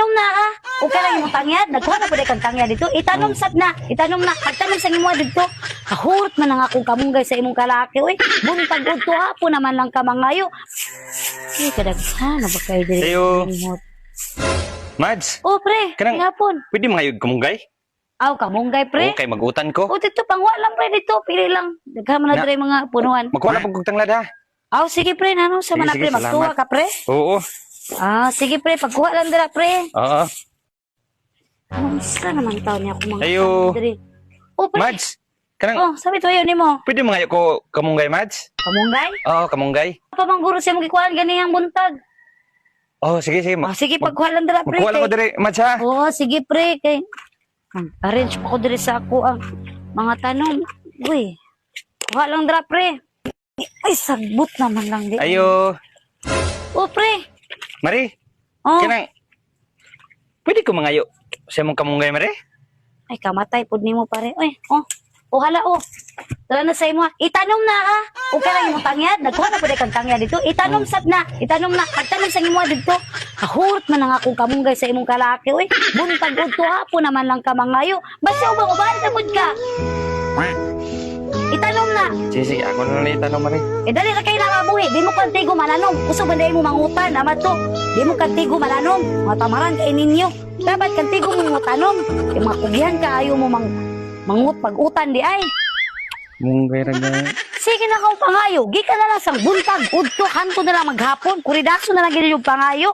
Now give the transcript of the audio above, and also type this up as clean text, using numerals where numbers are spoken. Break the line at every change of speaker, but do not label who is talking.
Itanom na ah. O ka lang yung tangyad. Nagkuha na po kang tangyad dito. Itanom sad na. Itanom na. Pagtanom sa imo dito. Kahurot man ang akong kamunggay sa imong kalaki. Uy, buntag udto hapon naman lang ka mangayo. Ay, kadaghan na ba kayo diri?
Sayo. Mads,
Oh, pre.
Kanang-
Hapon.
pwede mangayog kamunggay?
Aw, kamunggay, pre.
Okay, magutan ko.
O, dito, pangwa lang, pre, dito. Pili lang. Daghan man na
Na-
diri mga punuan.
Magkuha na pong kugtanglad ha.
Aw, sige, pre. Nanong sa
Sige,
mana,
sige,
pre. Magtuwa
salamat.
ka, pre.
Oo.
Ah, sige, pre. Pagkuha lang dira, pre.
Oo.
Sa naman taon niya kung mga
Ayo.
diri. Oh, pre.
Mads, kanang
Oh, sabi to yun ni mo.
pwede mangayog ko kamunggay, Mads?
Kamunggay?
Oo, kamunggay.
Pamangguro siya magikuhan ganiyang buntag.
Oh, sige, sige.
Ah, sige, pagkuha lang dira, pre.
Magkuha lang ko
kay-
diri, Mads ha.
Oo, sige, pre. Kay... arrange pa ko diri sa ako ang mga tanong. Uy, kuha lang dira, pre. Ay, sagbot naman lang di.
Ayo.
Oh, pre.
Mari,
Oh,
kanang pwede ko mangayo sa imong kamunggay, Mari?
ay, kamatay pod nimo pare. Uy, oh. Oh, hala, oh. Tara na sa imo. Itanom na, ah. O ka lang yung tangyad. Nagkuha na po kang tangyad dito. Itanom sad na. Itanom na. Pagtanom sa imo dito. Kahurot man ang akong kamunggay sa imong kalaki. Uy, buntag udto hapon naman lang ka mangayo. Basta ubang-ubahan na pod ka. Itanom na.
Sige, sige. Ako na lang itanong, Mari.
Eh, dali na kayo nakabuhi. Di mo kantigo malanom. Uso ba mo mangutan, ama to? Di mo kantigo malanom. Mga tamaran kay ninyo. Dapat kantigo mo mga tanom. Yung mga kugihan ka, ayaw mo mangut pag-utan di ay.
Munggay ra na.
Sige na kang pangayo. Gi ka na lang sa buntag. Udto, hanto na lang maghapon. Kuridaso na lang gina yung pangayo.